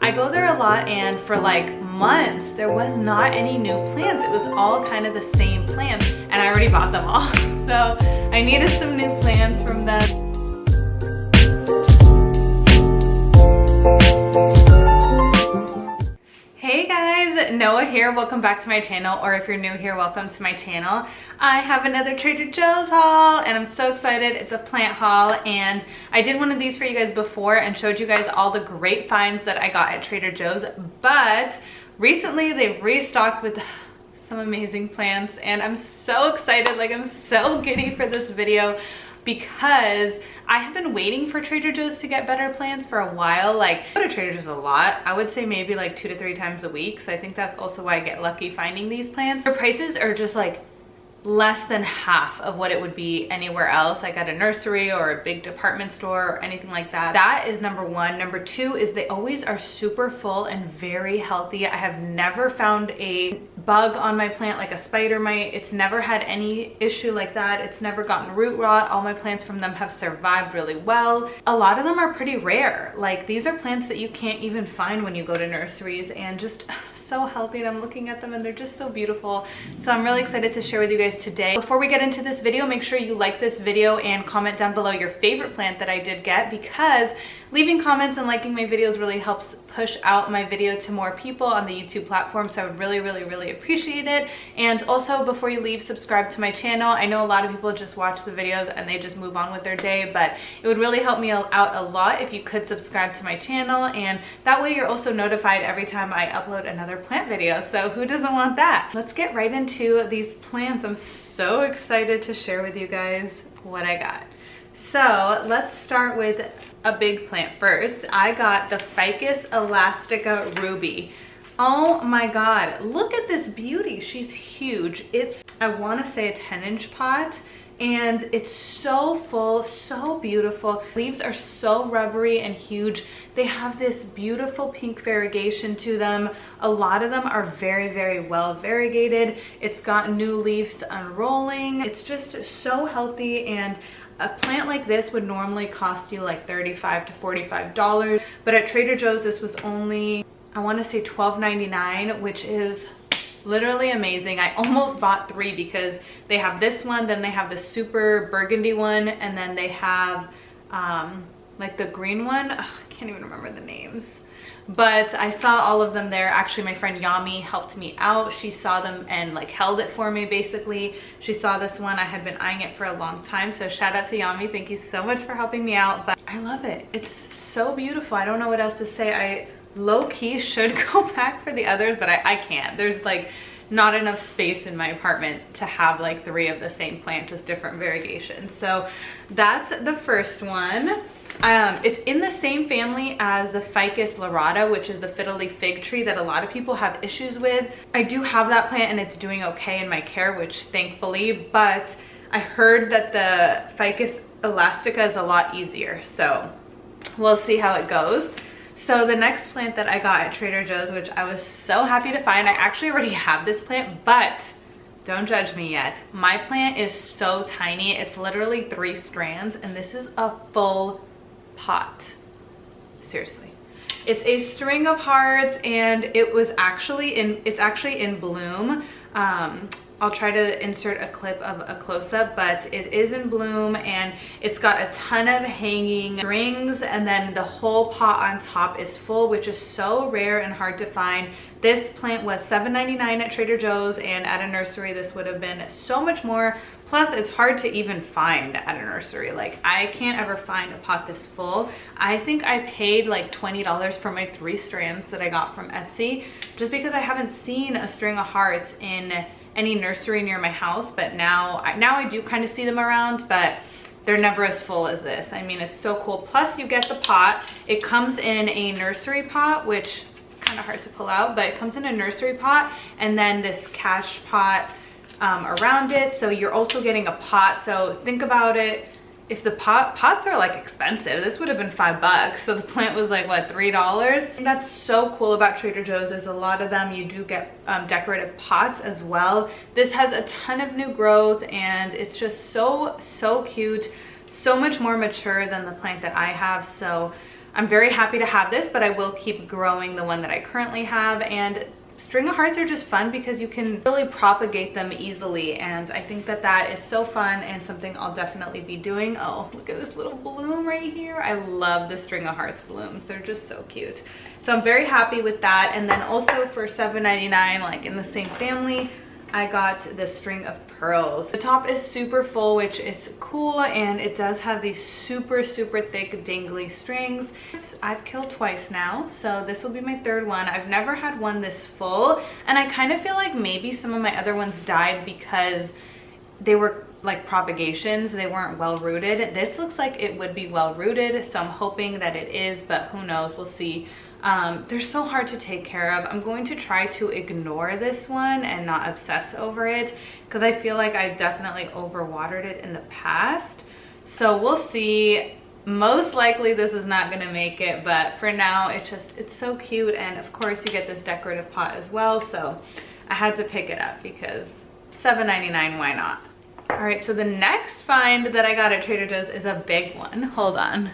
I go there a lot, and for like months there was not any new plants. It was all kind of the same plants, and I already bought them all. So I needed some new plants from them. Hey guys, Noah here. Welcome back to my channel, or if you're new here, welcome to my channel. I have another Trader Joe's haul and I'm so excited. It's a plant haul, and I did one of these for you guys before and showed you guys all the great finds that I got at Trader Joe's, but recently they've restocked with some amazing plants and I'm so excited. Like, I'm so giddy for this video because I have been waiting for Trader Joe's to get better plants for a while. Like, I go to Trader Joe's a lot. I would say maybe like 2 to 3 times a week. So I think that's also why I get lucky finding these plants. Their prices are just like less than half of what it would be anywhere else, like at a nursery or a big department store or anything like that. That is number one. Number two is they always are super full and very healthy. I have never found a bug on my plant, like a spider mite. It's never had any issue like that. It's never gotten root rot. All my plants from them have survived really well. A lot of them are pretty rare. Like, these are plants that you can't even find when you go to nurseries, and just so healthy, and I'm looking at them and they're just so beautiful. So I'm really excited to share with you guys today. Before we get into this video, make sure you like this video and comment down below your favorite plant that I did get, because leaving comments and liking my videos really helps push out my video to more people on the YouTube platform. So I would really appreciate it. And also, before you leave, subscribe to my channel. I know a lot of people just watch the videos and they just move on with their day, but it would really help me out a lot if you could subscribe to my channel, and that way you're also notified every time I upload another plant video. So who doesn't want that? Let's get right into these plants. I'm so excited to share with you guys what I got. So let's start with a big plant first. I got the Ficus Elastica Ruby. Oh my god, look at this beauty. She's huge. It's, I want to say, a 10-inch pot, and it's so full, so beautiful. Leaves are so rubbery and huge. They have this beautiful pink variegation to them. A lot of them are very well variegated. It's got new leaves unrolling. It's just so healthy, and a plant like this would normally cost you like $35 to $45, but at Trader Joe's this was only, I want to say, $12.99, which is literally amazing. I almost bought 3 because they have this one, then they have the super burgundy one, and then they have like the green one. Ugh, I can't even remember the names. But I saw all of them there. Actually, my friend Yami helped me out. She saw them and like held it for me, basically. She saw this one. I had been eyeing it for a long time. So shout out to Yami. Thank you so much for helping me out. But I love it. It's so beautiful. I don't know what else to say. I low-key should go back for the others, but I can't. There's like not enough space in my apartment to have like 3 of the same plant, just different variegations. So that's the first one. It's in the same family as the Ficus lyrata, which is the fiddle-leaf fig tree that a lot of people have issues with. I do have that plant and it's doing okay in my care, which thankfully, but I heard that the Ficus elastica is a lot easier, so we'll see how it goes. So the next plant that I got at Trader Joe's, which I was so happy to find, I actually already have this plant, but don't judge me yet. My plant is so tiny. It's literally 3 strands, and this is a full pot. Seriously, it's a string of hearts, and it's actually in bloom. I'll try to insert a clip of a close-up, but it is in bloom, and it's got a ton of hanging strings, and then the whole pot on top is full, which is so rare and hard to find. This plant was $7.99 at Trader Joe's, and at a nursery this would have been so much more. Plus, it's hard to even find at a nursery. Like, I can't ever find a pot this full. I think I paid like $20 for my 3 strands that I got from Etsy, just because I haven't seen a string of hearts in any nursery near my house. But now I do kind of see them around, but they're never as full as this. I mean, it's so cool. Plus, you get the pot. It comes in a nursery pot, which is kind of hard to pull out, but it comes in a nursery pot, and then this cash pot around it. So you're also getting a pot. So think about it, if the pots are like expensive, this would have been $5. So the plant was like, what, $3? And that's so cool about Trader Joe's, is a lot of them you do get decorative pots as well. This has a ton of new growth, and it's just so cute, so much more mature than the plant that I have. So I'm very happy to have this, but I will keep growing the one that I currently have. And string of hearts are just fun because you can really propagate them easily, and I think that that is so fun and something I'll definitely be doing. Oh, look at this little bloom right here. I love the string of hearts blooms. They're just so cute. So I'm very happy with that. And then also for $7.99, like in the same family, I got this string of pearls. The top is super full, which is cool, and it does have these super thick dangly strings. I've killed twice now, so this will be my third one. I've never had one this full, and I kind of feel like maybe some of my other ones died because they were like propagations. They weren't well rooted. This looks like it would be well rooted, so I'm hoping that it is, but who knows, we'll see. They're so hard to take care of. I'm going to try to ignore this one and not obsess over it because I feel like I've definitely overwatered it in the past. So we'll see. Most likely this is not going to make it, but for now it's so cute. And of course you get this decorative pot as well, so I had to pick it up because $7.99, why not? All right, so the next find that I got at Trader Joe's is a big one. Hold on.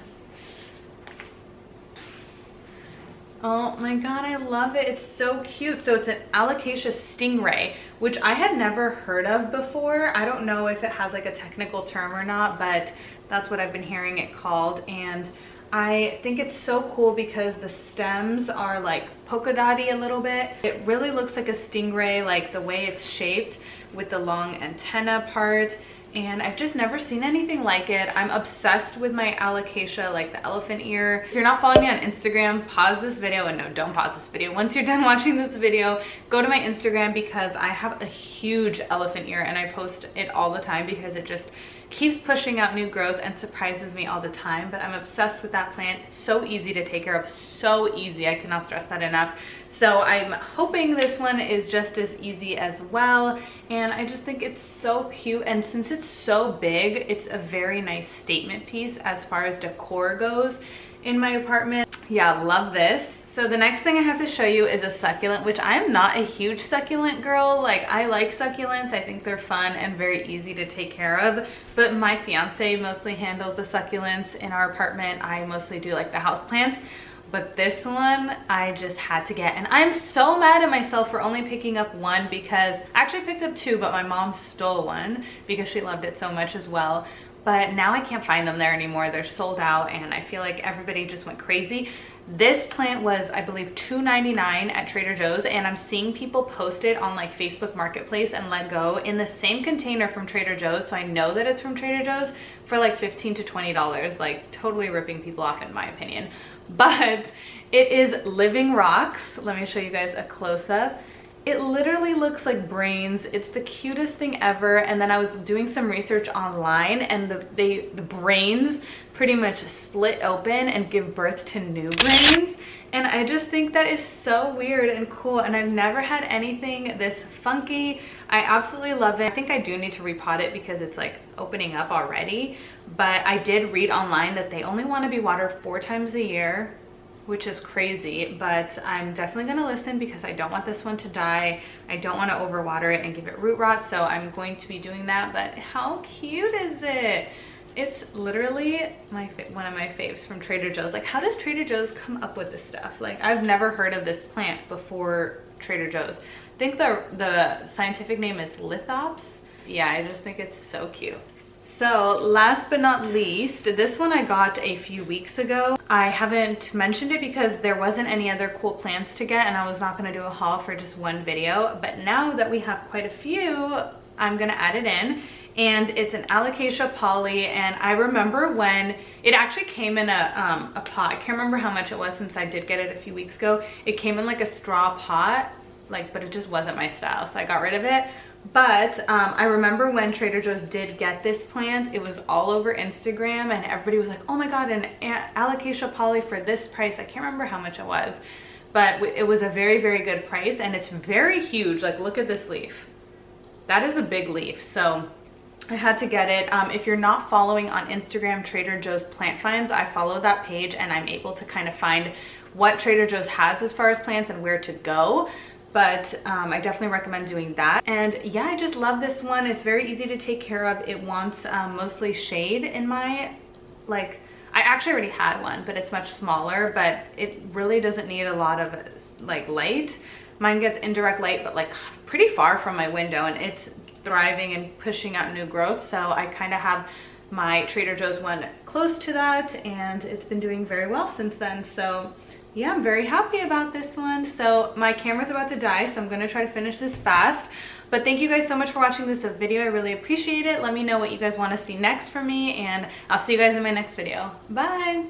Oh my god, I love it. It's so cute. So it's an Alocasia Sting Ray, which I had never heard of before. I don't know if it has like a technical term or not, but that's what I've been hearing it called. And I think it's so cool because the stems are like polka dotty a little bit. It really looks like a stingray, like the way it's shaped with the long antenna part. And I've just never seen anything like it. I'm obsessed with my alocasia, like the elephant ear. If you're not following me on Instagram, pause this video, and no, don't pause this video. Once you're done watching this video, go to my Instagram because I have a huge elephant ear and I post it all the time because it just keeps pushing out new growth and surprises me all the time. But I'm obsessed with that plant. It's so easy to take care of, so easy. I cannot stress that enough. So I'm hoping this one is just as easy as well. And I just think it's so cute. And since it's so big, it's a very nice statement piece as far as decor goes in my apartment. Yeah, love this. So the next thing I have to show you is a succulent, which I'm not a huge succulent girl. Like, I like succulents. I think they're fun and very easy to take care of. But my fiance mostly handles the succulents in our apartment. I mostly do like the houseplants. But this one I just had to get, and I'm so mad at myself for only picking up one because I actually picked up two, but my mom stole one because she loved it so much as well. But now I can't find them there anymore. They're sold out, and I feel like everybody just went crazy. This plant was, I believe, $2.99 at Trader Joe's, and I'm seeing people post it on like Facebook Marketplace and Let Go in the same container from Trader Joe's, so I know that it's from Trader Joe's, for like $15 to $20, like totally ripping people off in my opinion. But it is living rocks. Let me show you guys a close-up. It literally looks like brains. It's the cutest thing ever. And then I was doing some research online, and the brains pretty much split open and give birth to new brains. And I just think that is so weird and cool. And I've never had anything this funky. I absolutely love it. I think I do need to repot it because it's like opening up already. But I did read online that they only want to be watered 4 times a year, which is crazy. But I'm definitely going to listen because I don't want this one to die. I don't want to overwater it and give it root rot. So I'm going to be doing that. But how cute is it? It's literally one of my faves from Trader Joe's. Like, how does Trader Joe's come up with this stuff? Like, I've never heard of this plant before Trader Joe's. I think the scientific name is Lithops. Yeah, I just think it's so cute. So last but not least, this one I got a few weeks ago. I haven't mentioned it because there wasn't any other cool plants to get, and I was not going to do a haul for just one video. But now that we have quite a few, I'm going to add it in. And it's an Alocasia poly, and I remember when it actually came in a pot. I can't remember how much it was since I did get it a few weeks ago. It came in like a straw pot, like, but it just wasn't my style, so I got rid of it. But I remember when Trader Joe's did get this plant, it was all over Instagram, and everybody was like, oh my god, an Alocasia poly for this price. I can't remember how much it was, but it was a very, very good price, and it's very huge. Like, look at this leaf. That is a big leaf, so I had to get it. If you're not following on Instagram Trader Joe's plant finds, I follow that page and I'm able to kind of find what Trader Joe's has as far as plants and where to go. But I definitely recommend doing that. And yeah, I just love this one. It's very easy to take care of. It wants mostly shade in my, like, I actually already had one, but it's much smaller, but it really doesn't need a lot of like light. Mine gets indirect light, but like pretty far from my window, and it's thriving and pushing out new growth. So I kind of have my Trader Joe's one close to that, and it's been doing very well since then. So yeah, I'm very happy about this one. So my camera's about to die, so I'm gonna try to finish this fast. But thank you guys so much for watching this video. I really appreciate it. Let me know what you guys want to see next from me, and I'll see you guys in my next video. Bye.